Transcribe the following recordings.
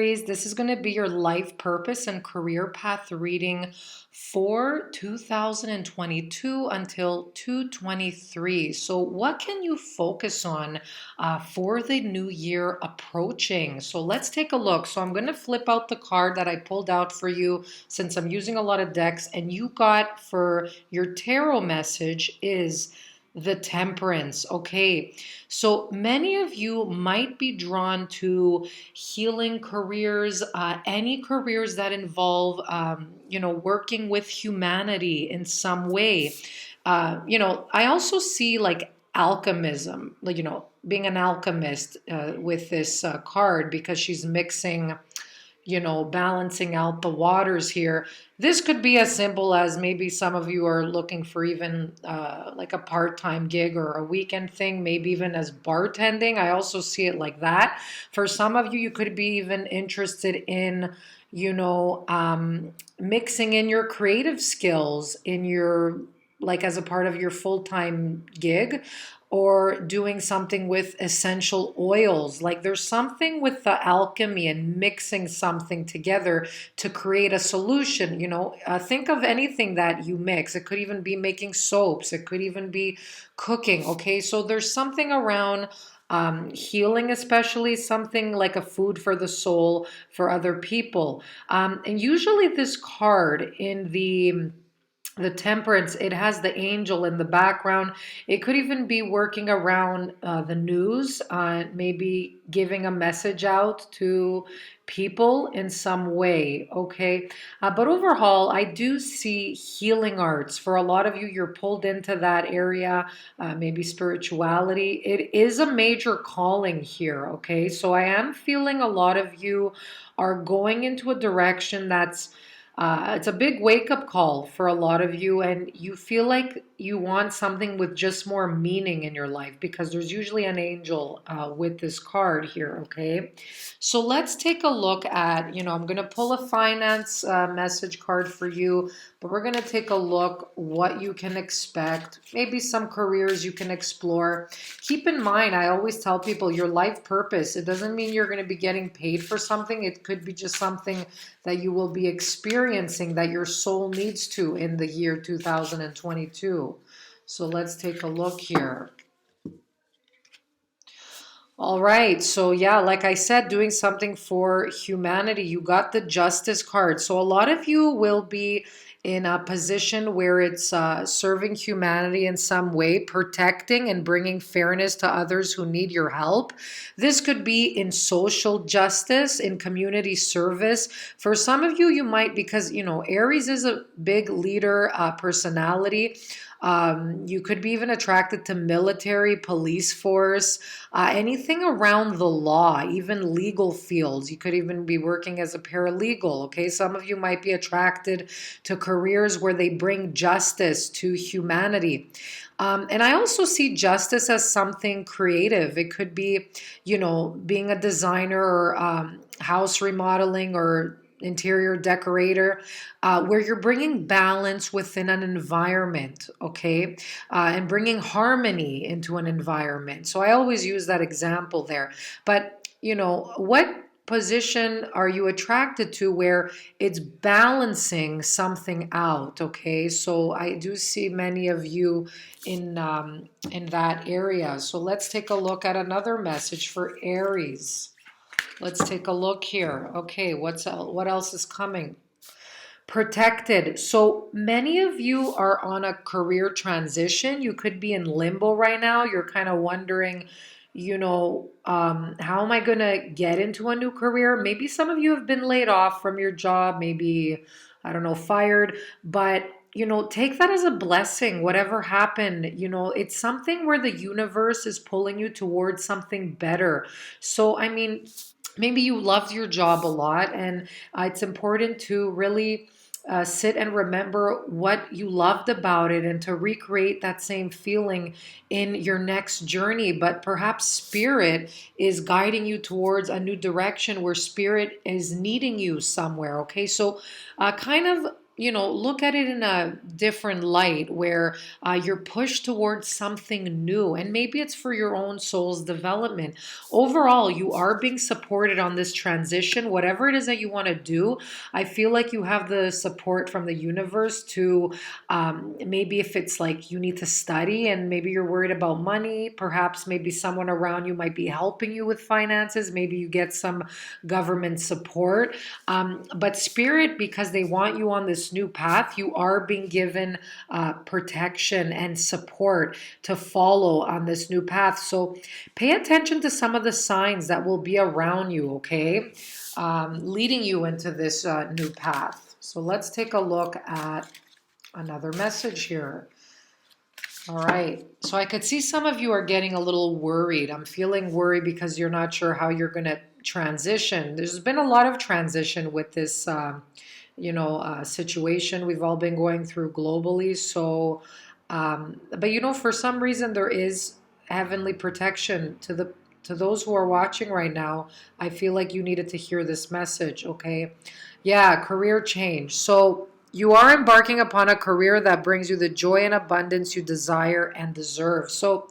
Aries. This is going to be your life purpose and career path reading for 2022 until 223. So, what can you focus on for the new year approaching? So, let's take a look. So, I'm going to flip out the card that I pulled out for you since I'm using a lot of decks, and you got for your tarot message is the Temperance. Okay, so many of you might be drawn to healing careers, any careers that involve, working with humanity in some way. I also see like alchemism, like, being an alchemist with this card because she's mixing, balancing out the waters here. This could be as simple as maybe some of you are looking for even like a part time gig or a weekend thing, maybe even as bartending. I also see it like that. For some of you, you could be even interested in, mixing in your creative skills in your, like as a part of your full time gig, or doing something with essential oils. Like there's something with the alchemy and mixing something together to create a solution. Think of anything that you mix. It could even be making soaps, it could even be cooking. Okay, so there's something around healing, especially something like a food for the soul for other people. And usually, this card in the Temperance, it has the angel in the background. It could even be working around the news, maybe giving a message out to people in some way. Okay, but overall, I do see healing arts. For a lot of you, you're pulled into that area, maybe spirituality. It is a major calling here. Okay, so I am feeling a lot of you are going into a direction that's it's a big wake up call for a lot of you, and you feel like you want something with just more meaning in your life because there's usually an angel with this card here. Okay, so let's take a look at, I'm going to pull a finance message card for you, but we're going to take a look what you can expect, maybe some careers you can explore. Keep in mind, I always tell people your life purpose, it doesn't mean you're going to be getting paid for something. It could be just something that you will be experiencing that your soul needs to in the year 2022. So let's take a look here. All right. So, yeah, like I said, doing something for humanity. You got the Justice card. So, a lot of you will be in a position where it's serving humanity in some way, protecting and bringing fairness to others who need your help. This could be in social justice, in community service. For some of you, you might, because, Aries is a big leader personality. You could be even attracted to military, police force, anything around the law, even legal fields. You could even be working as a paralegal. Okay, some of you might be attracted to careers where they bring justice to humanity. And I also see justice as something creative. It could be, being a designer or house remodeling or interior decorator, where you're bringing balance within an environment, okay, and bringing harmony into an environment. So I always use that example there. But, what position are you attracted to where it's balancing something out? Okay, so I do see many of you in that area. So let's take a look at another message for Aries. Let's take a look here. Okay, what else is coming? Protected. So many of you are on a career transition. You could be in limbo right now. You're kind of wondering, how am I going to get into a new career? Maybe some of you have been laid off from your job, maybe, I don't know, fired, but take that as a blessing. Whatever happened, it's something where the universe is pulling you towards something better. So, I mean, maybe you loved your job a lot, and it's important to really sit and remember what you loved about it and to recreate that same feeling in your next journey. But perhaps spirit is guiding you towards a new direction where spirit is needing you somewhere. Okay, so kind of look at it in a different light where you're pushed towards something new, and maybe it's for your own soul's development. Overall, you are being supported on this transition, whatever it is that you want to do. I feel like you have the support from the universe to, maybe if it's like you need to study and maybe you're worried about money, perhaps maybe someone around you might be helping you with finances, maybe you get some government support. But spirit, because they want you on this new path, you are being given protection and support to follow on this new path. So pay attention to some of the signs that will be around you, okay? Leading you into this new path. So let's take a look at another message here. All right. So I could see some of you are getting a little worried. I'm feeling worried because you're not sure how you're going to transition. There's been a lot of transition with this, situation we've all been going through globally. So, but for some reason there is heavenly protection to those who are watching right now. I feel like you needed to hear this message. Okay. Yeah, career change. So you are embarking upon a career that brings you the joy and abundance you desire and deserve. So,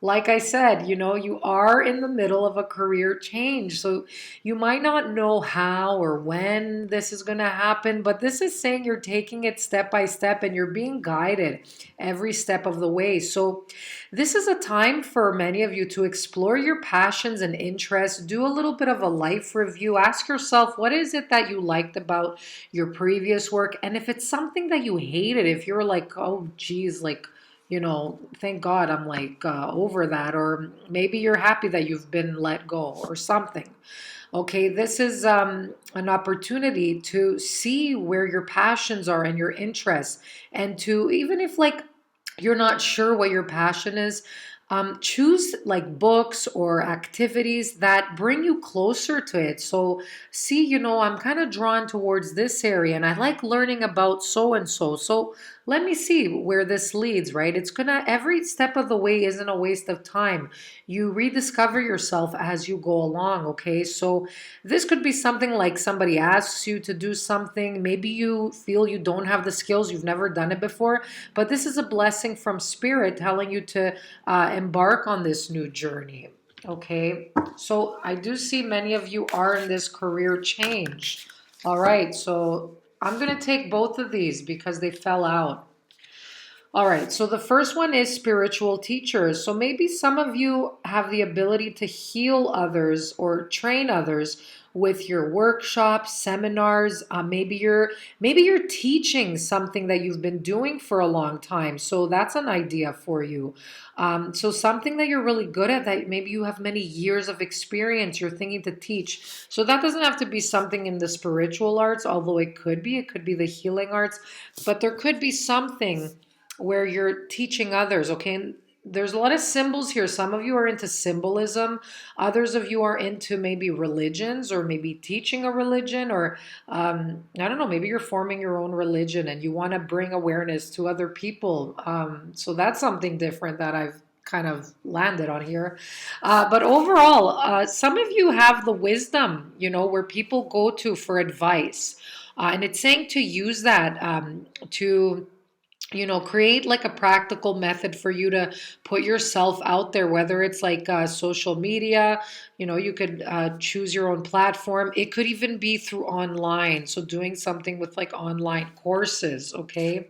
like I said, you are in the middle of a career change. So you might not know how or when this is going to happen, but this is saying you're taking it step by step and you're being guided every step of the way. So this is a time for many of you to explore your passions and interests, do a little bit of a life review, ask yourself, what is it that you liked about your previous work? And if it's something that you hated, if you're like, oh, geez, like, thank God I'm like over that, or maybe you're happy that you've been let go or something. Okay, this is an opportunity to see where your passions are and your interests, and to, even if like you're not sure what your passion is, choose like books or activities that bring you closer to it. So, see, I'm kind of drawn towards this area and I like learning about so and so. So, let me see where this leads, right? It's gonna, every step of the way isn't a waste of time. You rediscover yourself as you go along, okay? So, this could be something like somebody asks you to do something. Maybe you feel you don't have the skills, you've never done it before, but this is a blessing from spirit telling you to embark on this new journey. Okay, so I do see many of you are in this career change. All right, so I'm going to take both of these because they fell out. All right, so the first one is spiritual teachers. So maybe some of you have the ability to heal others or train others with your workshops, seminars. Maybe you're teaching something that you've been doing for a long time. So that's an idea for you. So something that you're really good at, that maybe you have many years of experience, you're thinking to teach. So that doesn't have to be something in the spiritual arts, although it could be. It could be the healing arts, but there could be something where you're teaching others, okay? And there's a lot of symbols here. Some of you are into symbolism. Others of you are into maybe religions or maybe teaching a religion, or I don't know, maybe you're forming your own religion and you want to bring awareness to other people. So that's something different that I've kind of landed on here. But overall, some of you have the wisdom, where people go to for advice. And it's saying to use that to create like a practical method for you to put yourself out there, whether it's like social media. You could choose your own platform. It could even be through online, so doing something with like online courses, okay?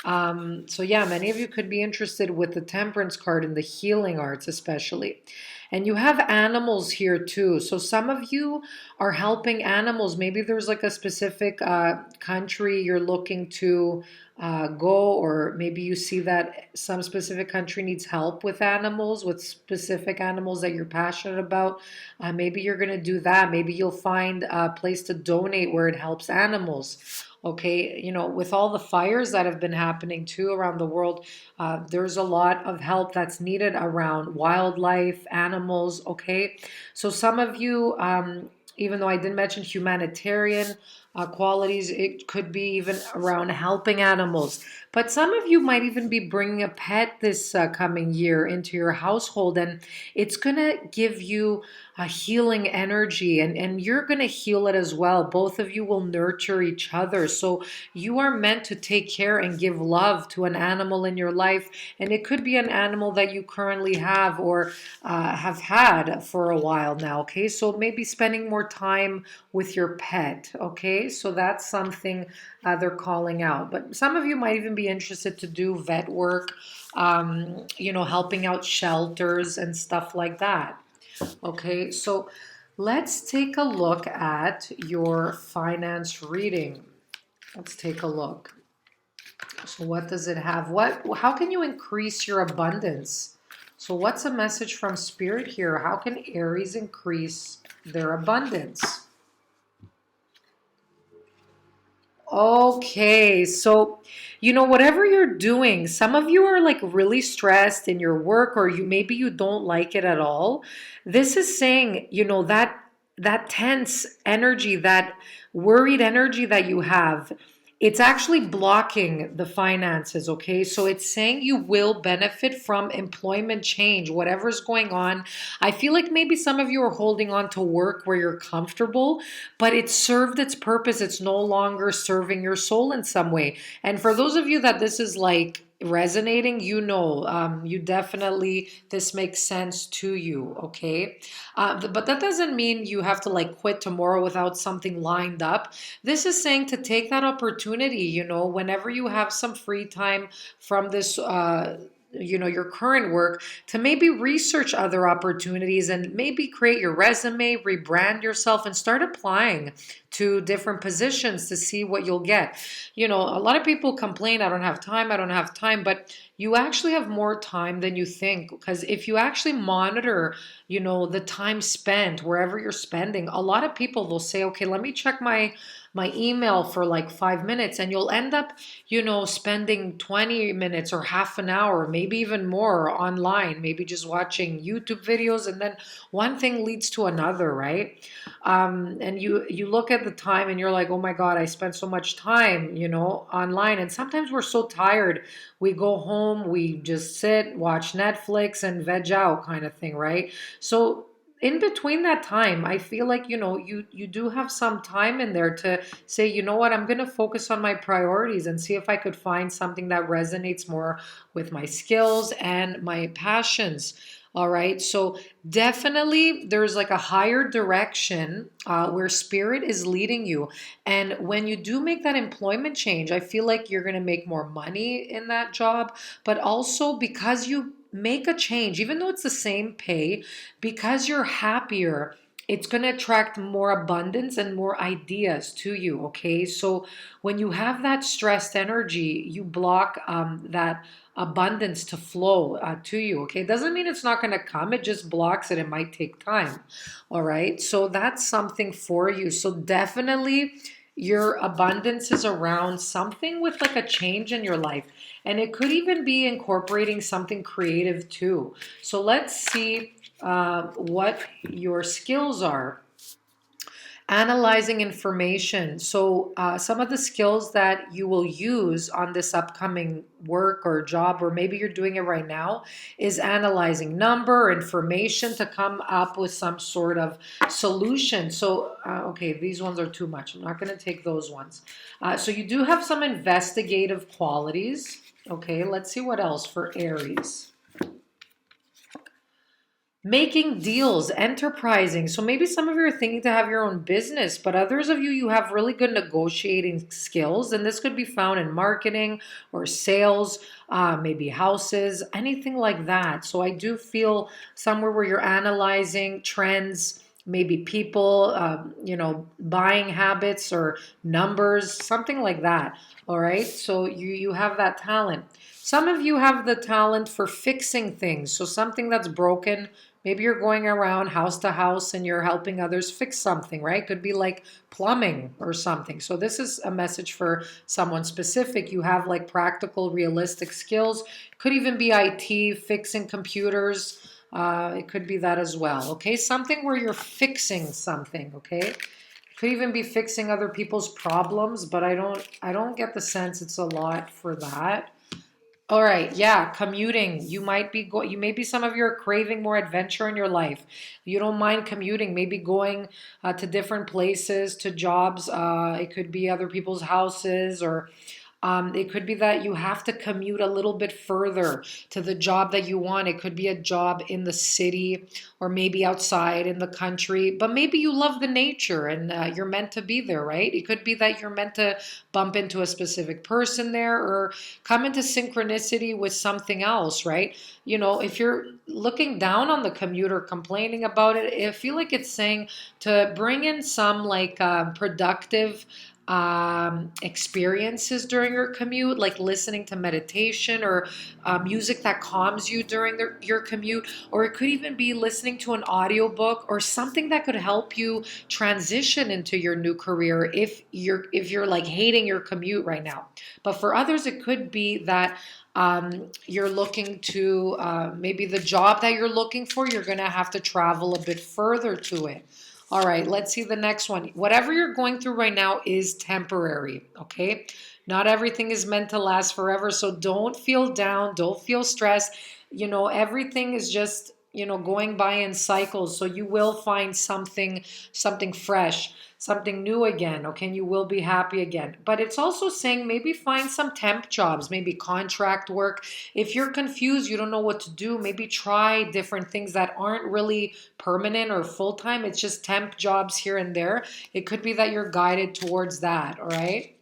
So yeah, many of you could be interested with the temperance card and the healing arts especially. And you have animals here too. So some of you are helping animals. Maybe there's like a specific country you're looking to go, or maybe you see that some specific country needs help with animals, with specific animals that you're passionate about. Maybe you're going to do that. Maybe you'll find a place to donate where it helps animals. Okay, with all the fires that have been happening too around the world, there's a lot of help that's needed around wildlife, animals. Okay, so some of you, even though I didn't mention humanitarian, qualities. It could be even around helping animals. But some of you might even be bringing a pet this coming year into your household, and it's going to give you a healing energy, and you're going to heal it as well. Both of you will nurture each other. So you are meant to take care and give love to an animal in your life. And it could be an animal that you currently have or have had for a while now. Okay. So maybe spending more time with your pet. Okay. So that's something they're calling out. But some of you might even be interested to do vet work, helping out shelters and stuff like that. Okay, so let's take a look at your finance reading. Let's take a look. So what does it have? How can you increase your abundance? So what's a message from Spirit here? How can Aries increase their abundance? Okay, so whatever you're doing, some of you are like really stressed in your work, or maybe you don't like it at all. This is saying, that tense energy, that worried energy that you have, it's actually blocking the finances, okay? So it's saying you will benefit from employment change, whatever's going on. I feel like maybe some of you are holding on to work where you're comfortable, but it served its purpose. It's no longer serving your soul in some way. And for those of you that this is like resonating, you definitely, this makes sense to you, okay? But that doesn't mean you have to like quit tomorrow without something lined up. This is saying to take that opportunity, whenever you have some free time from this, your current work, to maybe research other opportunities and maybe create your resume, rebrand yourself, and start applying to different positions to see what you'll get. A lot of people complain, I don't have time, but you actually have more time than you think, because if you actually monitor, the time spent wherever you're spending, a lot of people will say, okay, let me check my email for like 5 minutes, and you'll end up, spending 20 minutes or half an hour, maybe even more online, maybe just watching YouTube videos, and then one thing leads to another, right? And you look at the time and you're like, oh my God, I spent so much time, online. And sometimes we're so tired. We go home, we just sit, watch Netflix and veg out kind of thing, right? So in between that time, I feel like, you do have some time in there to say, you know what, I'm going to focus on my priorities and see if I could find something that resonates more with my skills and my passions. All right. So definitely there's like a higher direction where spirit is leading you. And when you do make that employment change, I feel like you're going to make more money in that job, but also because you make a change, even though it's the same pay, because you're happier, it's going to attract more abundance and more ideas to you. Okay. So when you have that stressed energy, you block that abundance to flow to you. Okay. It doesn't mean it's not going to come. It just blocks it. It might take time. All right. So that's something for you. So definitely your abundance is around something with like a change in your life. And it could even be incorporating something creative too. So let's see what your skills are. Analyzing information. So some of the skills that you will use on this upcoming work or job, or maybe you're doing it right now, is analyzing number, information to come up with some sort of solution. So, okay, these ones are too much. I'm not going to take those ones. So you do have some investigative qualities. Okay, let's see what else for Aries. Making deals, enterprising. So maybe some of you are thinking to have your own business, but others of you, you have really good negotiating skills. And this could be found in marketing or sales, maybe houses, anything like that. So I do feel somewhere where you're analyzing trends, maybe people, buying habits or numbers, something like that. All right. So you have that talent. Some of you have the talent for fixing things. So something that's broken, maybe you're going around house to house and you're helping others fix something, right? Could be like plumbing or something. So this is a message for someone specific. You have like practical, realistic skills. Could even be IT, fixing computers. It could be that as well. Okay, something where you're fixing something. Okay, Could even be fixing other people's problems, but I don't get the sense it's a lot for that. All right, yeah, commuting. You maybe some of you are craving more adventure in your life. You don't mind commuting, maybe going to different places, to jobs. It could be other people's houses, or it could be that you have to commute a little bit further to the job that you want. It could be a job in the city or maybe outside in the country, but maybe you love the nature and you're meant to be there, right? It could be that you're meant to bump into a specific person there or come into synchronicity with something else, right? You know, if you're looking down on the commute or complaining about it, I feel like it's saying to bring in some like productive experiences during your commute, like listening to meditation or music that calms you during your commute, or it could even be listening to an audiobook or something that could help you transition into your new career if you're like hating your commute right now. But for others, it could be that you're looking to maybe the job that you're looking for, you're going to have to travel a bit further to it. All right, let's see the next one. Whatever you're going through right now is temporary, okay? Not everything is meant to last forever, so don't feel down, don't feel stressed. You know, everything is just, going by in cycles, so you will find something fresh, something new again, okay? And you will be happy again. But it's also saying maybe find some temp jobs, maybe contract work. If you're confused, you don't know what to do, maybe try different things that aren't really permanent or full time. It's just temp jobs here and there. It could be that you're guided towards that, all right?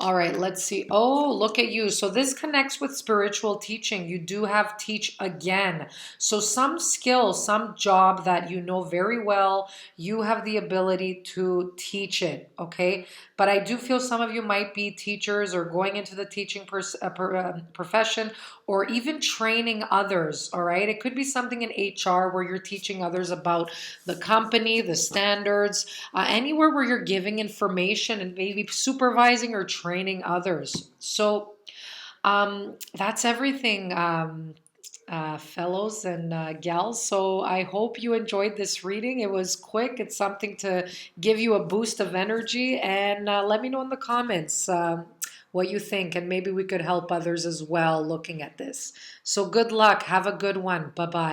All right, let's see. Oh, look at you. So this connects with spiritual teaching. You do have teach again. So some skill, some job that you know very well, you have the ability to teach it, okay? But I do feel some of you might be teachers or going into the teaching profession or even training others, all right? It could be something in HR where you're teaching others about the company, the standards, anywhere where you're giving information and maybe supervising or training others. So that's everything, fellows and gals. So I hope you enjoyed this reading. It was quick. It's something to give you a boost of energy. And let me know in the comments what you think. And maybe we could help others as well looking at this. So good luck. Have a good one. Bye bye.